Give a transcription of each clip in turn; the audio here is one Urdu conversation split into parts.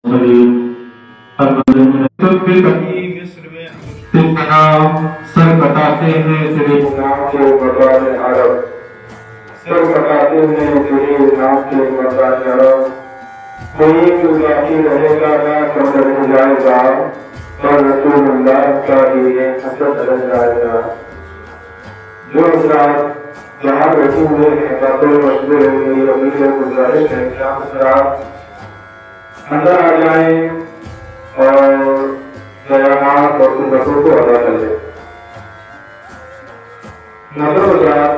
سر کٹاتے ہیں تیرے نام کے مردان عرب، سر کٹاتے ہیں تیرے نام کے مردان عرب، کوئی تو باقی رہے گا نہ قدر ہو جائے گا، اور رسول اللہ کا لیے حسد رہ جائے گا۔ جو حضرات جہاں بیٹھے ہوئے ہیں باتیں مشورے ہوئی امید و گزارش ہے کہ آپ حضرات اندر آ جائیں اور بیانات اور سنتوں کو ادا کر لیں۔ نظر حضرات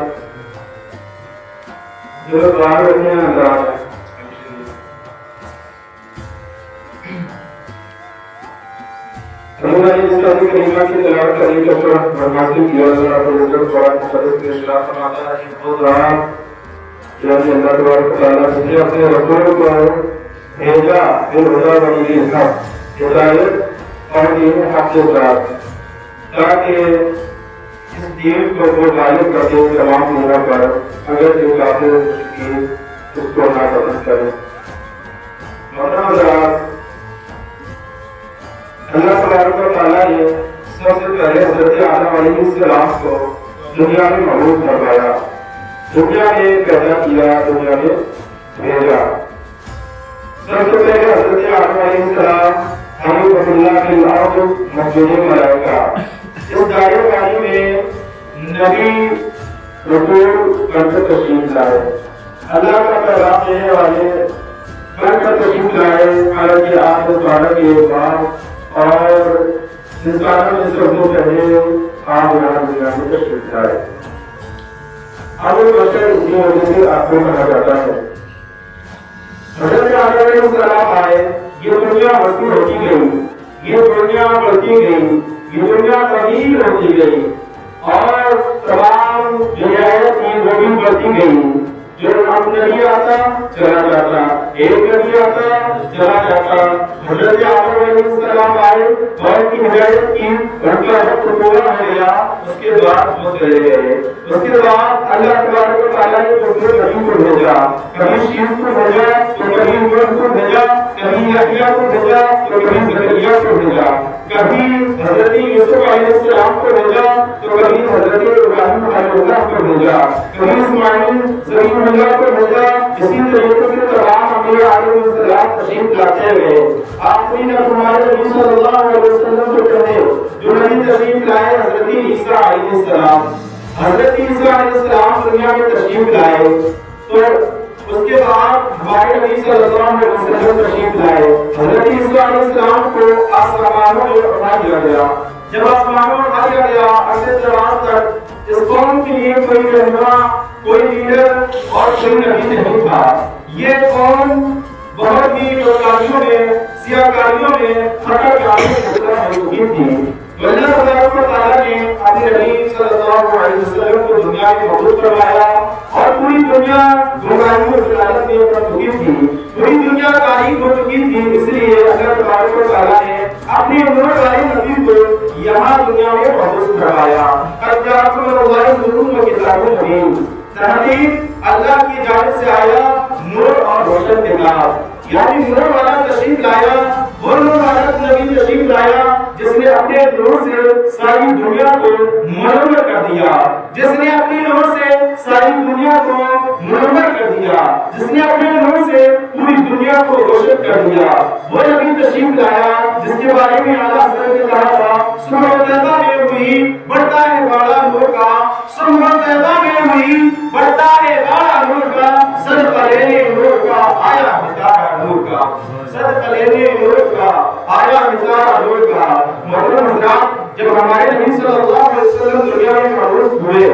جو باہر رکھے ہیں حضرات اللہ اس تعلیم کریمہ کی تلاوت کرنے کے اوپر برمازی کیا ذرا پروجر قرآن مقدس کے اشراف فرماتا ہے کہ وہ رات یعنی اللہ تبارک و تعالیٰ نے اپنے رسول کو بھیجا بالہدیٰ ودین الحق، ہدایت اور دین حق کے ساتھ، تاکہ اس دین کو وہ غالب کر دے تمام دنیا پر، اگر جو کافر مشرکین اس کو ناپسند کریں۔ محترم حضرات، اللہ تبارک و تعالیٰ نے سب سے پہلے حضرت آدم علیہ السلام کو دنیا میں مبعوث فرمایا، دنیا میں پیدا کیا، دنیا میں بھیجا۔ سب سے پہلے حضرت آدم علیہ السلام حنیف اللہ فی الارض مسجد ملائکہ، اس دائرے پانی میں نبی رسول بن کر تشریف لائے، اللہ کا پیغام دینے والے بن کر تشریف لائے، حالانکہ آپ نے سوالہ کے بعد اور انسانوں میں سب سے پہلے آپ یہاں دنیا میں تشریف لائے۔ اب بشر اس کی وجہ سے آپ کو کہا جاتا ہے۔ حضرت آدم علیہ السلام آئے، یہ دنیا وسیع ہوتی گئی، یہ دنیا بڑھتی گئی، یہ دنیا طویل ہوتی گئی، اور تمام جو ہے وہ بھی بڑھتی گئی۔ جو اب نبی آتا چلا جاتا، ایک نبی آتا چلا جاتا۔ حضرت آدم علیہ السلام آئے، بہت کی ہدایت کی، ان کا وقت پورا ہو گیا، اس کے بعد وہ چلے گئے۔ اس کے بعد اللہ تبارک و تعالیٰ نے دوسرے نبی کو بھیجا، کبھی شیخ کو بھیجا تو کبھی نوح کو بھیجا، کبھی یحییٰ کو بھیجا تو کبھی زکریا کو بھیجا، کبھی حضرت یوسف علیہ السلام کو بھیجا تو کبھی حضرت ابراہیم علیہ السلام کو بھیجا، کبھی اسماعیل ذبیح اللہ کو بھیجا۔ اسی طریقے سے تمام انبیاء علیہ السلام تشریف لاتے ہوئے آخری نے ہمارے نبی صلی اللہ علیہ وسلم کو کہے جو نبی تشریف لائے حضرت عیسیٰ علیہ السلام۔ حضرت عیسیٰ علیہ السلام دنیا میں تشریف لائے تو اس کے بعد ہمارے نبی صلی اللہ علیہ وسلم تشریف لائے۔ حضرت عیسیٰ علیہ السلام کو آسمانوں میں اٹھا دیا گیا۔ جب آسمانوں میں اٹھا دیا گیا، عرض جوان تک اس قوم کے لیے کوئی رہنما، کوئی لیڈر اور کوئی نبی نہیں تھا۔ یہ قوم بہت ہی بدکاریوں میں، سیاہکاریوں میں، خطر کاریوں میں مبتلا ہو چکی تھی۔ تو اللہ تبارک و تعالیٰ نے اپنے نبی صلی اللہ علیہ وسلم کو دنیا میں مبعوث کروایا، اور پوری دنیا گمراہی و ضلالت میں پڑ چکی تھی، پوری دنیا تاریک ہو چکی تھی۔ اس لیے اللہ تبارک و تعالیٰ نے اپنے نور والے نبی کو یہاں دنیا میں مبعوث کروایا۔ قد جاءکم من اللہ نور و کتاب مبین، تحقیق اللہ کی جانب سے آیا نور اور روشن کتاب، یعنی نور والا تشریف لایا، وہ نور والا نبی تشریف لایا جس نے اپنے نور سے ساری دنیا کو منور کر دیا، جس نے اپنے نور سے ساری دنیا کو منور کر دیا، جس نے اپنے نور سے پوری دنیا کو روشن کر دیا۔ وہ نبی تشریف لایا جس کے بارے میں اعلیٰ حضرت نے کہا تھا صبح پیدا میں ہوئی بڑھتا ہے بالا نور کا، صبح پیدا میں ہوئی بڑھتا ہے بالا نور کا، صدقہ لینے نور کا آیا ہدایہ نور کا، صدقہ لینے نور کا آیا ہدایہ نور کا۔ محترم حضرات، جب ہمارے نبی صلی اللہ علیہ وسلم دنیا میں مبعوث ہوئے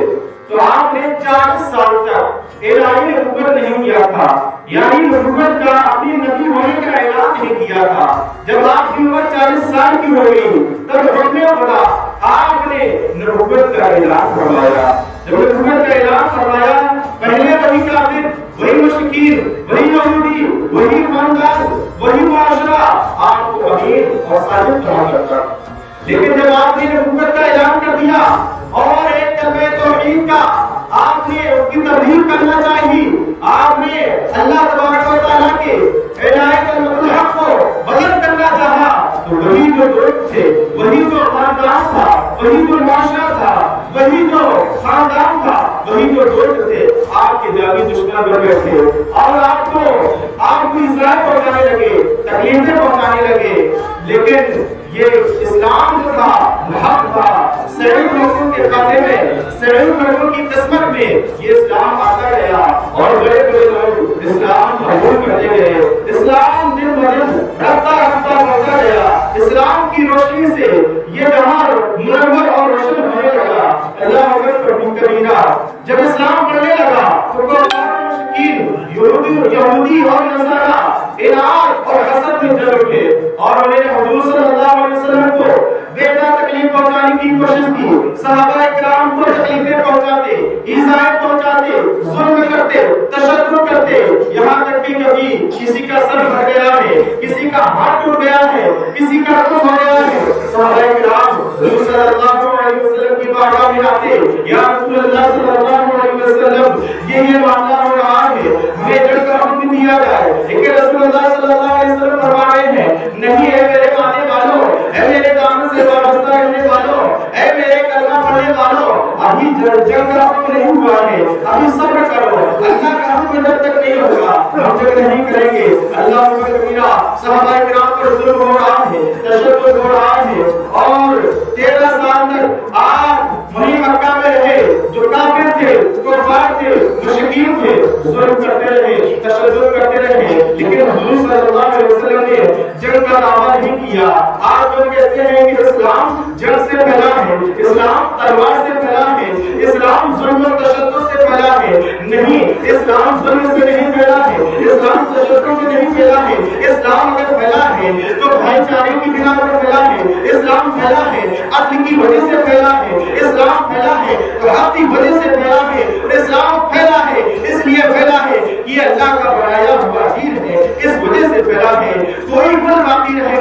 تو آپ نے 40 سال تک اعلان نبوت نہیں کیا تھا، یعنی نبوت کا اپنی نبی ہونے کا اعلان نہیں کیا تھا۔ جب آپ کی عمر 40 سال کی ہو گئی تب حکم خدا آپ نے نبوت کا اعلان فرمایا۔ جب نبوت کا اعلان فرمایا، پہلے وہی کافر، وہی مشرکین، وہی یہودی، وہی خاندان، وہی معاشرہ آپ کو امین اور صادق کہا کرتا، لیکن جب آپ نے نبوت کا اعلان کر دیا اور ایک کلمہ توحید کا آپ نے اس کی تبلیغ کرنا چاہیے، آپ نے اللہ تبارک و تعالیٰ کے ہدایت المطلق کو بدل جو لوگ تھے، وہی جو خاندان تھا، وہی جو معاشرہ تھا، وہی جو خاندان تھا، وہی جو لوگ تھے، آپ کے داغی دشمن بن گئے تھے اور آپ کو اضرار پہنچانے لگے، تکلیفیں پہنچانے لگے. لیکن یہ اسلام جو تھا حق تھا، سعید لوگوں کے خاتے میں، سعید لوگوں کی قسمت میں یہ اسلام آتا گیا اور بڑے بڑے لوگ اسلام قبول کرتے گئے. اسلام دن بدن رفتہ رفتہ بڑھتا گیا. اسلام کی روشنی سے یہ جہاں منور اور روشن ہونے لگا. اللہ اکبر کبیرہ. جب اسلام بڑھنے لگا تو یہودی اور نصارہ اناد اور حسد میں جل اٹھے اور انہیں حضور صلی اللہ علیہ وسلم کو بیٹا تکلیف پہنچانے کی کوشش کی. صحابہ کرام کو تکلیفیں پہنچاتے، ایذائیں پہنچاتے، ظلم کرتے، تشدد کرتے، یہاں تک کہ کبھی کسی کا سر پھٹ گیا ہے، کسی کا ہاتھ ٹوٹ گیا ہے، کسی کا خون ہو گیا ہے. صحابہ کرام حضور صلی اللہ علیہ وسلم کی بارگاہ میں آتے، یا رسول اللہ صلی اللہ علیہ وسلم یہ معاملہ ہو رہا ہے، ہمیں جڑ کر حکم دیا جائے. لیکن رسول اللہ صلی اللہ علیہ وسلم فرما رہے ہیں نہیں اے میرے ماننے والوں، اے میرے دامن سے وابستہ رہنے والوں، اے میرے کلمہ پڑھنے والوں، ابھی جنگ کا حکم نہیں ہوا ہے، ابھی صبر کرو. اللہ کا حکم جب تک نہیں ہوگا ہم جنگ نہیں کریں گے. اللہ اکبر کبیرہ. صحابہ کرام پر ظلم ہو رہا ہے، تشدد ہو رہا ہے اور 13 سال تک آپ وہیں مکہ میں رہے. جو کافر تھے، کفار تھے، مشرکین تھے، ظلم کرتے رہے، تشدد کرتے رہے. لیکن حضور صلی اللہ علیہ وسلم نے جنگ کا دعویٰ نہیں کیا. آج لوگ کہتے ہیں کہ اسلام جنگ سے پھیلا ہے، اسلام تلوار سے پھیلا ہے، اسلام ظلم و تشدد سے پھیلا ہے. نہیں، اسلام ظلم سے نہیں پھیلا ہے، اسلام تشدد سے نہیں پھیلا ہے. اسلام اگر پھیلا ہے تو بھائی چارے کی بنا پر پھیلا ہے. اسلام پھیلا ہے عدل کی وجہ سے پھیلا ہے. اسلام پھیلا ہے حق کی وجہ سے پھیلا ہے. اسلام پھیلا ہے اس لیے پھیلا ہے کہ یہ اللہ کا بنایا ہوا دین ہے، اس وجہ سے پھیلا ہے. کوئی گل باقی رہے